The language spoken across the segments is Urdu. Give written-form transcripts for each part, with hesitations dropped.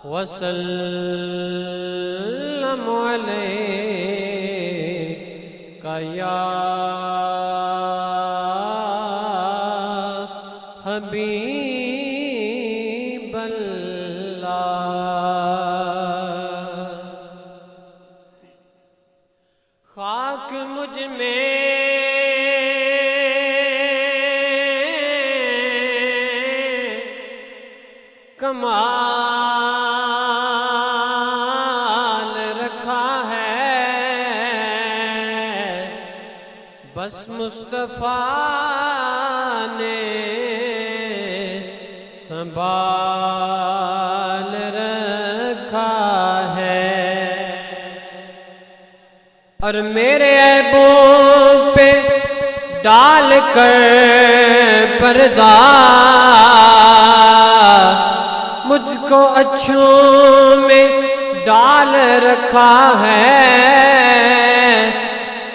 وسلم علیک یا حبیب اللہ۔ خاک مجھ میں کمال رکھا ہے، بس مصطفیٰ نے سنبھال رکھا ہے، اور میرے عیبوں پہ ڈال کر پردہ مجھ کو اچھوں میں ڈال رکھا ہے۔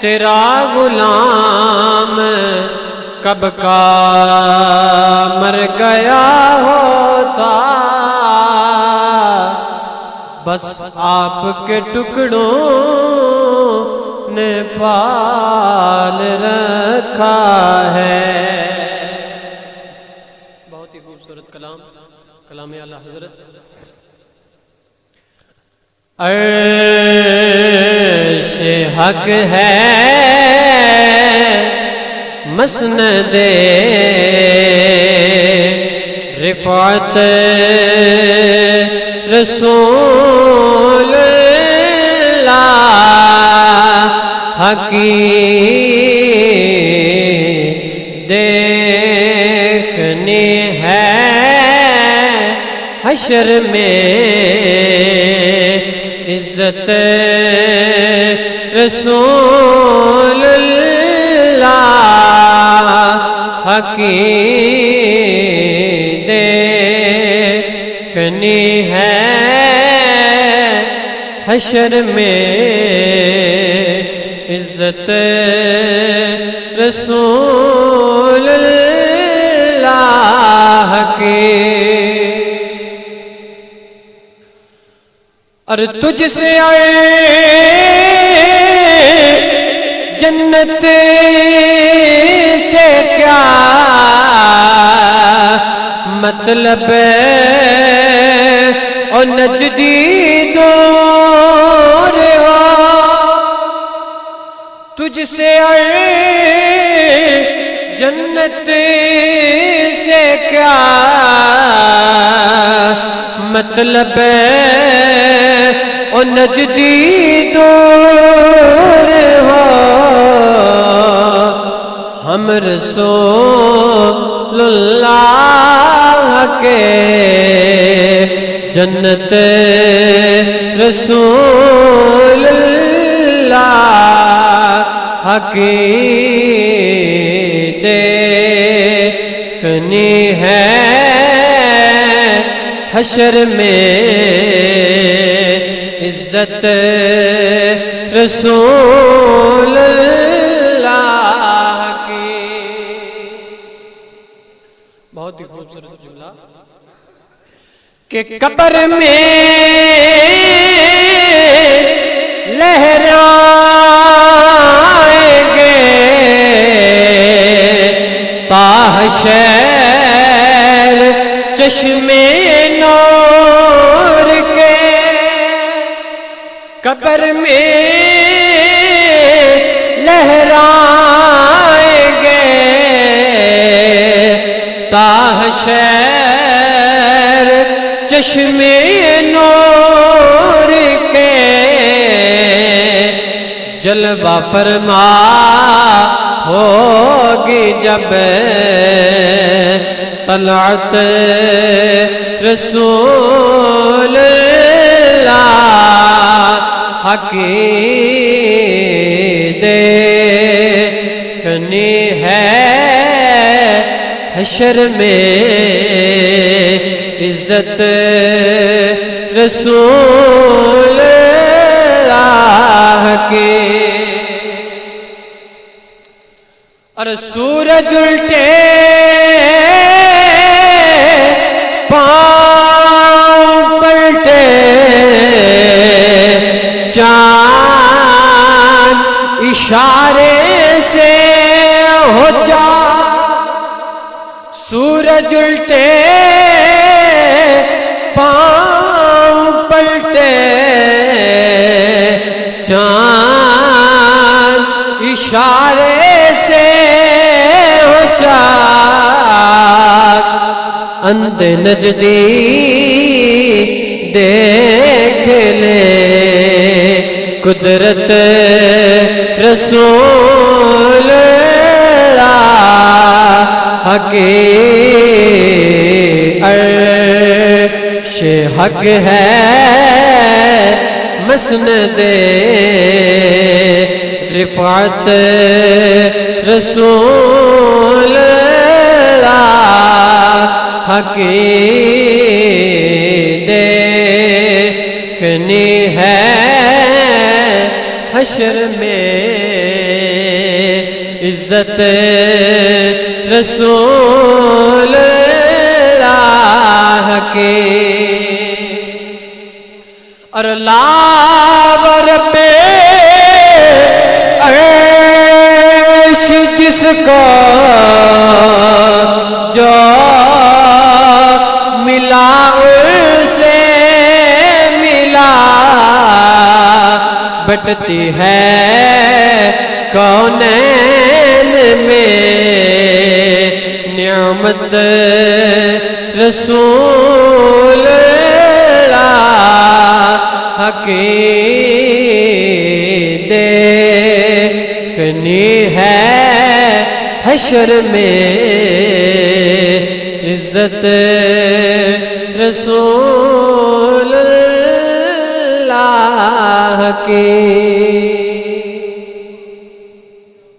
تیرا غلام کب کا مر گیا ہوتا، بس آپ کے ٹکڑوں نے پال رکھا ہے۔ بہت ہی خوبصورت کلام، کلام اعلیٰ حضرت۔ عرش حق ہے مسند رفعت رسول اللہ حقیق دیکھنی ہے حشر میں، عزت رسول اللہ حقیق دیکھنی ہے حشر میں، عزت رسول اللہ کی۔ اور تجھ سے جنت سے کیا مطلب اور نجدی دور ہو، تجھ سے جنت سے کیا مطلب اور نجدی دور ہو، ہم رسول اللہ کے جنت رسول اللہ حقیق دیکھنی ہے حشر میں، عزت رسول اللہ کی۔ بہت ہی خوبصورت جملہ کہ قبر میں لہرائیں گے تا حشر چشمے نور کے، قبر میں لہرائیں گے تا حشر چشمے نور کے، جلوہ فرما ہوگی جب طلعت رسول اللہ حقیق دیکھنی ہے حشر میں، عزت رسول اللہ کی۔ اور سورج الٹے پاؤں پلٹے اشارے سے ہو جا سورج الٹے پاؤں پلٹے چاند اشارے سے ہو چاک اندھ نجدی دیکھ لے قدرت رسول حقی عرش حق ہے مسند رفعت رسول حقی دیکھنی ہے حشر میں عزت رسول اللہ کی اور لاور پہ عرش جس کو جو ملا اسے ملا بٹتی ہے کونین میں نعمت رسول اللہ کی دیکھنی ہے حشر میں عزت رسول اللہ کی